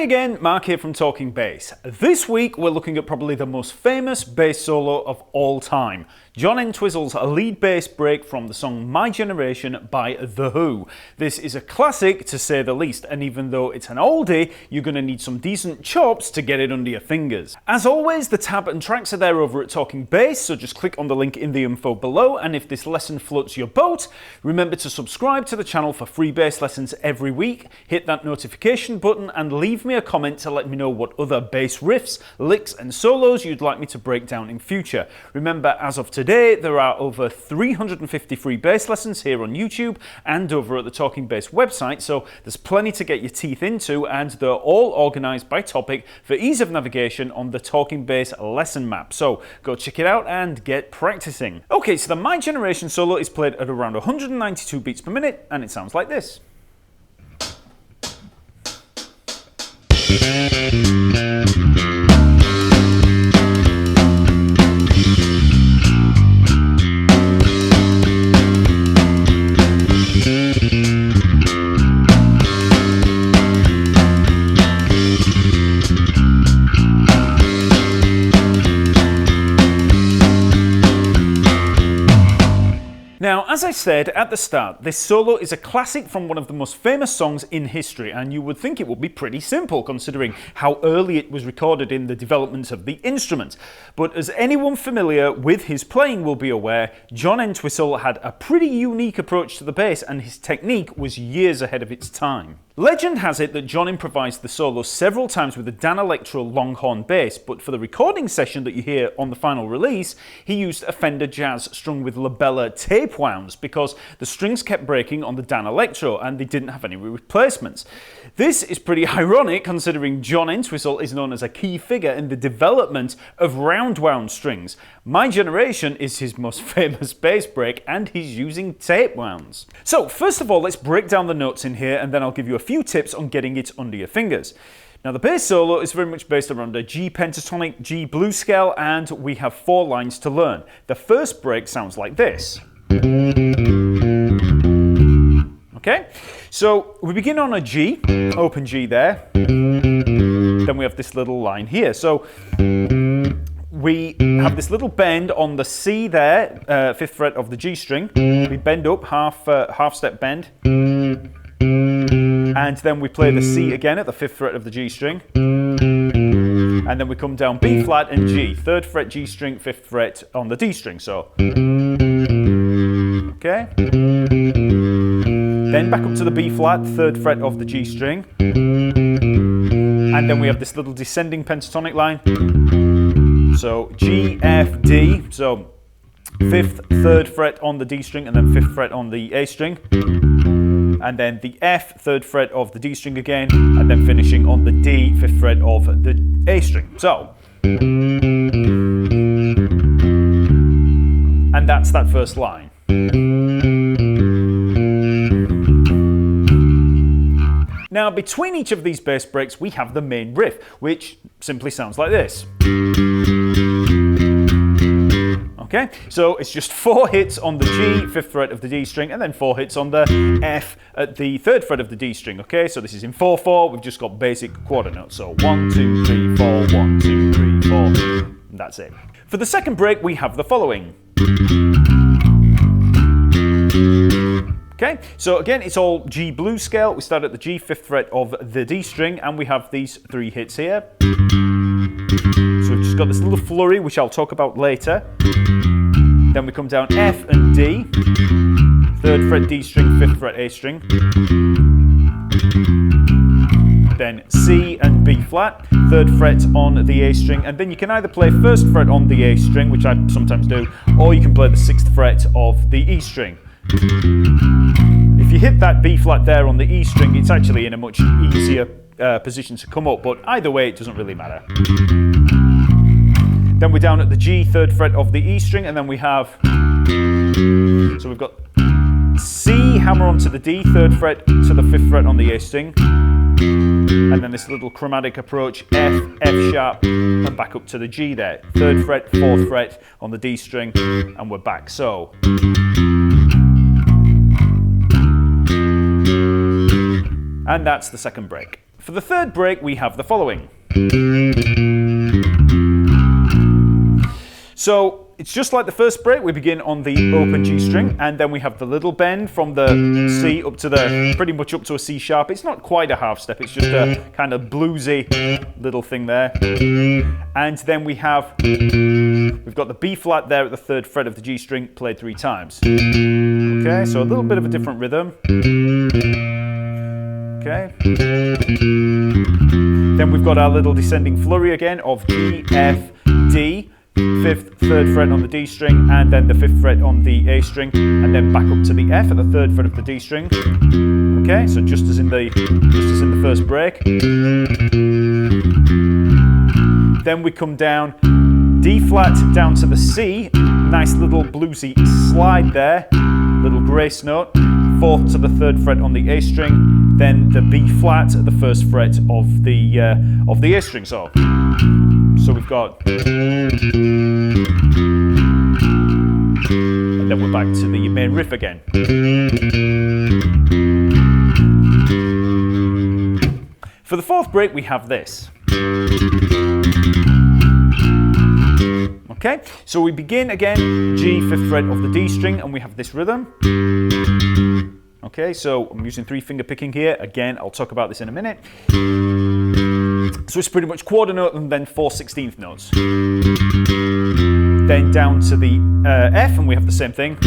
Again, Mark here from Talking Bass. This week we're looking at probably the most famous bass solo of all time, John Entwistle's lead bass break from the song My Generation by The Who. This is a classic to say the least, and even though it's an oldie, you're going to need some decent chops to get it under your fingers. As always, the tab and tracks are there over at Talking Bass, so just click on the link in the info below, and if this lesson floats your boat, remember to subscribe to the channel for free bass lessons every week, hit that notification button and leave me a comment to let me know what other bass riffs, licks and solos you'd like me to break down in future. Remember, as of today, there are over 350 free bass lessons here on YouTube and over at the Talking Bass website, so there's plenty to get your teeth into, and they're all organised by topic for ease of navigation on the Talking Bass lesson map. So go check it out and get practicing. Okay, so the My Generation solo is played at around 192 beats per minute, and it sounds like this. Now, as I said at the start, this solo is a classic from one of the most famous songs in history, and you would think it would be pretty simple considering how early it was recorded in the development of the instrument. But as anyone familiar with his playing will be aware, John Entwistle had a pretty unique approach to the bass, and his technique was years ahead of its time. Legend has it that John improvised the solo several times with a Dan Electro Longhorn bass, but for the recording session that you hear on the final release, he used a Fender Jazz strung with labella tape wounds because the strings kept breaking on the Dan Electro and they didn't have any replacements. This is pretty ironic considering John Entwistle is known as a key figure in the development of round wound strings. My Generation is his most famous bass break and he's using tape wounds. So first of all, let's break down the notes in here and then I'll give you a few tips on getting it under your fingers. Now the bass solo is very much based around a G pentatonic, G blues scale, and we have 4 lines to learn. The first break sounds like this. Okay, so we begin on a G, open G there, then we have this little line here. So we have this little bend on the C there, 5th fret of the G string. We bend up, half step bend. And then we play the C again at the 5th fret of the G string. And then we come down B flat and G, 3rd fret G string, 5th fret on the D string. So, okay. Then back up to the B flat, 3rd fret of the G string. And then we have this little descending pentatonic line. So G, F, D. So 5th, 3rd fret on the D string and then 5th fret on the A string. And then the F, 3rd fret of the D string again, and then finishing on the D, 5th fret of the A string. So, and that's that first line. Now, between each of these bass breaks, we have the main riff, which simply sounds like this. Okay, so it's just 4 hits on the G, 5th fret of the D string, and then 4 hits on the F at the 3rd fret of the D string. Okay, so this is in 4/4. We've just got basic quarter notes. So 1, 2, 3, 4, 1, 2, 3, 4. And that's it. For the second break, we have the following. Okay, so again, it's all G blues scale. We start at the G, 5th fret of the D string, and we have these 3 hits here. So we've just got this little flurry, which I'll talk about later. Then we come down F and D, 3rd fret D string, 5th fret A string. Then C and B flat, 3rd fret on the A string, and then you can either play 1st fret on the A string, which I sometimes do, or you can play the 6th fret of the E string. If you hit that B flat there on the E string, it's actually in a much easier position to come up, but either way it doesn't really matter. Then we're down at the G, 3rd fret of the E string, and then we have, so we've got C, hammer onto the D, 3rd fret to the 5th fret on the A string, and then this little chromatic approach, F, F sharp, and back up to the G there, 3rd fret, 4th fret on the D string, and we're back. So, and that's the second break. For the third break, we have the following. So it's just like the first break. We begin on the open G string, and then we have the little bend from the C up to the, pretty much up to a C sharp. It's not quite a half step, it's just a kind of bluesy little thing there. And then we've got the B flat there at the 3rd fret of the G string, played 3 times. Okay, so a little bit of a different rhythm. Okay. Then we've got our little descending flurry again of G, F, D, 5th, 3rd fret on the D string, and then the 5th fret on the A string, and then back up to the F at the 3rd fret of the D string. Okay, so just as in the first break. Then we come down, D flat down to the C, nice little bluesy slide there, little grace note. 4th to the 3rd fret on the A string, then the B flat at the 1st fret of the A string. So we've got, and then we're back to the main riff again. For the 4th break, we have this. Okay, so we begin again, G, 5th fret of the D string, and we have this rhythm. Okay, so I'm using 3-finger picking here. Again, I'll talk about this in a minute. So it's pretty much quarter note and then 4 16th notes. Then down to the F, and we have the same thing.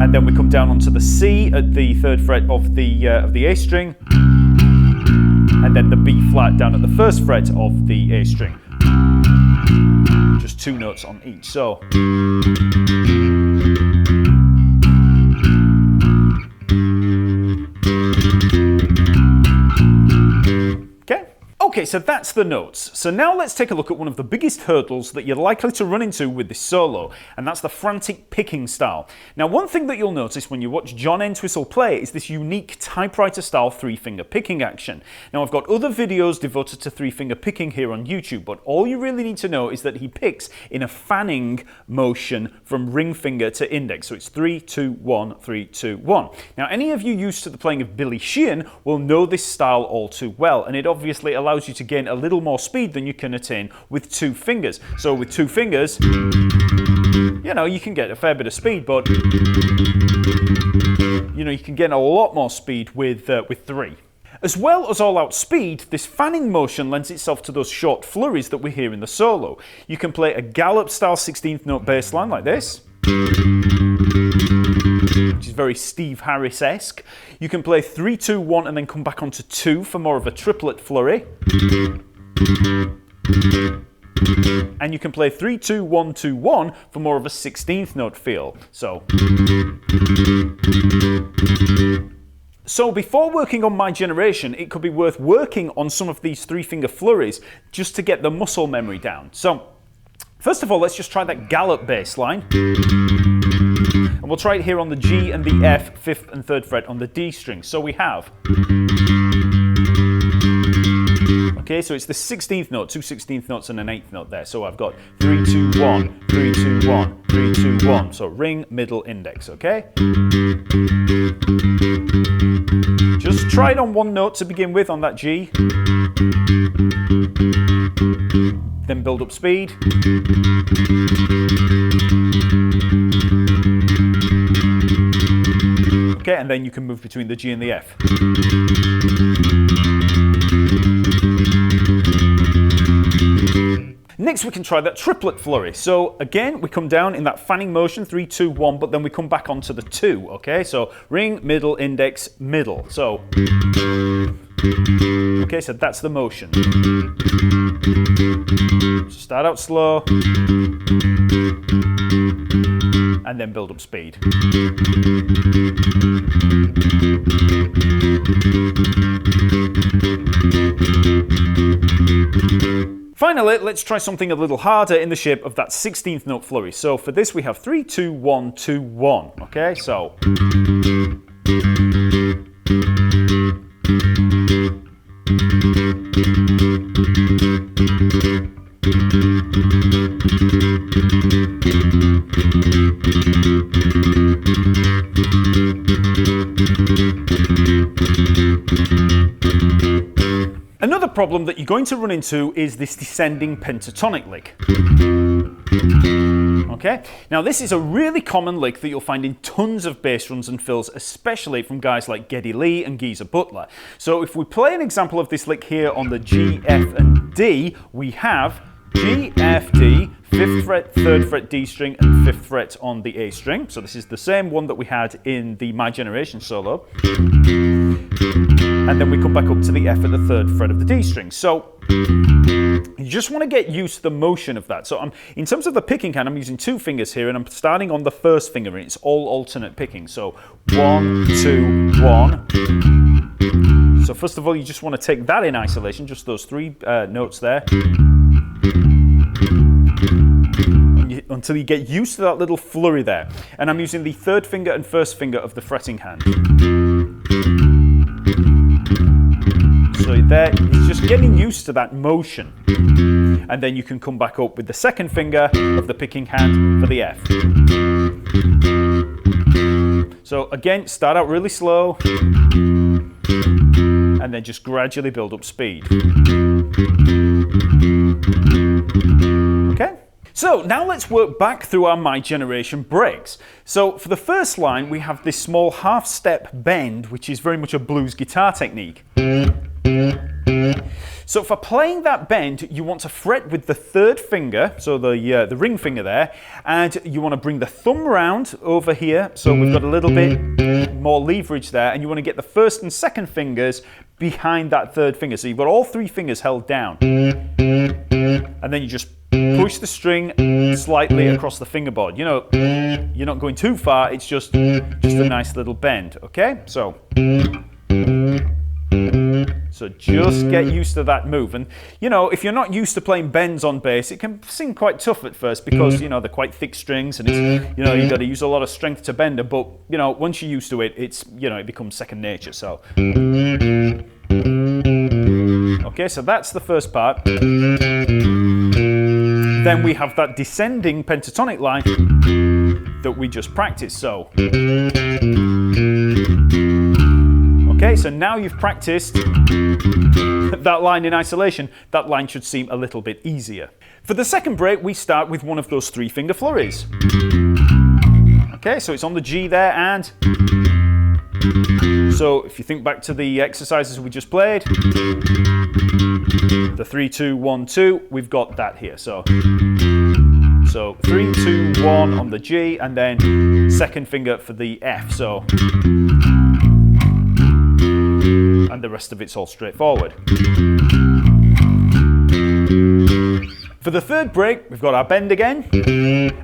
And then we come down onto the C at the 3rd fret of the A string. And then the B flat down at the 1st fret of the A string. Just 2 notes on each. So. Okay, so that's the notes. So now let's take a look at one of the biggest hurdles that you're likely to run into with this solo, and that's the frantic picking style. Now, one thing that you'll notice when you watch John Entwistle play is this unique typewriter-style 3-finger picking action. Now, I've got other videos devoted to 3-finger picking here on YouTube, but all you really need to know is that he picks in a fanning motion from ring finger to index. So it's 3, 2, 1, 3, 2, 1. Now, any of you used to the playing of Billy Sheehan will know this style all too well, and it obviously allows you to gain a little more speed than you can attain with 2 fingers. So with 2 fingers, you know, you can get a fair bit of speed, but you know, you can get a lot more speed with 3. As well as all-out speed, this fanning motion lends itself to those short flurries that we hear in the solo. You can play a gallop-style 16th note bass line like this, which is very Steve Harris-esque. You can play 3, 2, 1 and then come back onto 2 for more of a triplet flurry. And you can play 3, 2, 1, 2, 1 for more of a 16th note feel. So before working on My Generation, it could be worth working on some of these 3-finger flurries just to get the muscle memory down. So first of all, let's just try that gallop bass line. And we'll try it here on the G and the F, 5th and 3rd fret on the D string. So we have, okay, so it's the 16th note, 2 16th notes and an 8th note there. So I've got 3, 2, 1, 3, 2, 1, 3, 2, 1. So ring, middle, index, okay? Just try it on one note to begin with on that G. Then build up speed. Okay, and then you can move between the G and the F. Next we can try that triplet flurry. So again, we come down in that fanning motion, 3, 2, 1, but then we come back onto the 2, okay? So ring, middle, index, middle. So, okay, so that's the motion. So start out slow, and then build up speed. Finally, let's try something a little harder in the shape of that 16th note flurry. So for this we have 3, 2, 1, 2, 1. Okay, so. Another problem that you're going to run into is this descending pentatonic lick. Okay, now this is a really common lick that you'll find in tons of bass runs and fills, especially from guys like Geddy Lee and Butler. So if we play an example of this lick here on the G, F and D, we have G, F, D, 5th fret, 3rd fret D string and 5th fret on the A string. So this is the same one that we had in the My Generation solo. And then we come back up to the F at the 3rd fret of the D string. So you just want to get used to the motion of that. So in terms of the picking hand, I'm using 2 fingers here and I'm starting on the 1st finger and it's all alternate picking. So 1, 2, 1. So first of all, you just want to take that in isolation, just those 3 notes there. Until you get used to that little flurry there. And I'm using the 3rd finger and 1st finger of the fretting hand. So there, it's just getting used to that motion. And then you can come back up with the 2nd finger of the picking hand for the F. So again, start out really slow. And then just gradually build up speed. Okay? So now let's work back through our My Generation breaks. So for the first line, we have this small half-step bend, which is very much a blues guitar technique. So for playing that bend, you want to fret with the 3rd finger, so the ring finger there, and you want to bring the thumb round over here, so we've got a little bit more leverage there, and you want to get the 1st and 2nd fingers behind that 3rd finger. So you've got all 3 fingers held down. And then you just push the string slightly across the fingerboard. You know, you're not going too far, it's just a nice little bend, okay? So just get used to that move. And, you know, if you're not used to playing bends on bass, it can seem quite tough at first because, you know, they're quite thick strings and it's, you know, you've got to use a lot of strength to bend them. But, you know, once you're used to it, it's, you know, it becomes second nature. So, okay, so that's the first part. Then we have that descending pentatonic line that we just practiced. So, okay, so now you've practiced that line in isolation. That line should seem a little bit easier. For the second break, we start with one of those 3-finger flurries. Okay, so it's on the G there, and so if you think back to the exercises we just played, the 3, 2, 1, 2, we've got that here. So 3, 2, 1 on the G, and then 2nd finger for the F. So, and the rest of it's all straightforward. For the third break, we've got our bend again,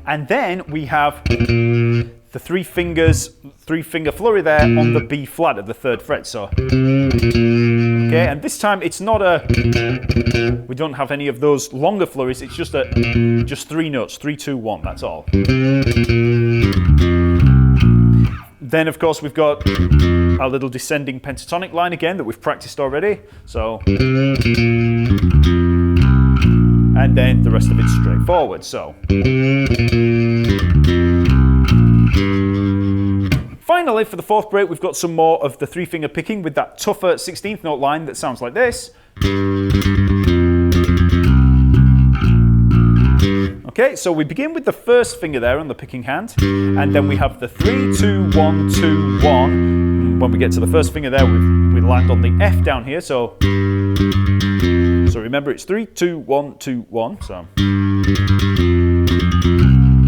and then we have the 3-finger flurry there on the B flat of the 3rd fret. So, okay, and this time it's not we don't have any of those longer flurries. It's just 3 notes, 3, 2, 1. That's all. Then, of course, we've got our little descending pentatonic line again that we've practiced already. So, and then the rest of it's straightforward. So, finally, for the fourth break, we've got some more of the 3-finger picking with that tougher 16th note line that sounds like this. Okay, so we begin with the 1st finger there on the picking hand, and then we have the 3, 2, 1, 2, 1. When we get to the 1st finger there, we land on the F down here. So remember, it's 3, 2, 1, 2, 1. So,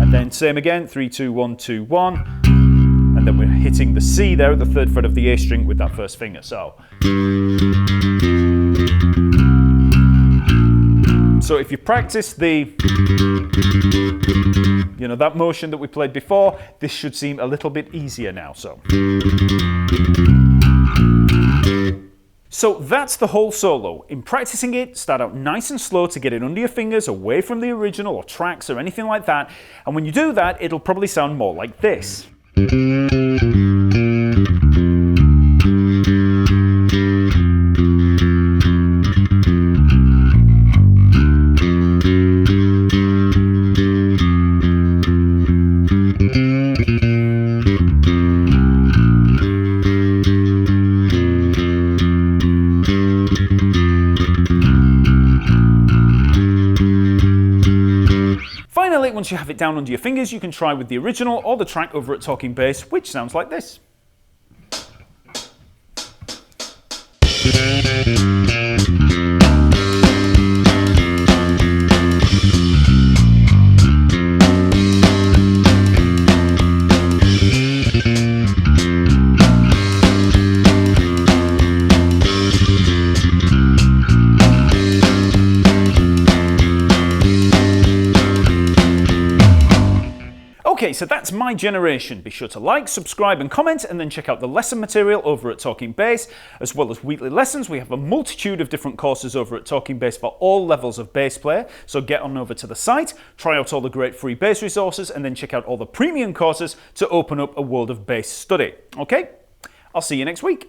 and then same again, 3, 2, 1, 2, 1. And then we're hitting the C there at the 3rd fret of the A string with that 1st finger. So if you practice that motion that we played before, this should seem a little bit easier now. So, So that's the whole solo. In practicing it, start out nice and slow to get it under your fingers, away from the original or tracks or anything like that. And when you do that, it'll probably sound more like this. Finally, once you have it down under your fingers, you can try with the original or the track over at Talking Bass, which sounds like this. Okay, so that's my generation. Be sure to like, subscribe and comment, and then check out the lesson material over at Talking Bass, as well as weekly lessons. We have a multitude of different courses over at Talking Bass for all levels of bass player, so get on over to the site, try out all the great free bass resources, and then check out all the premium courses to open up a world of bass study. Okay, I'll see you next week.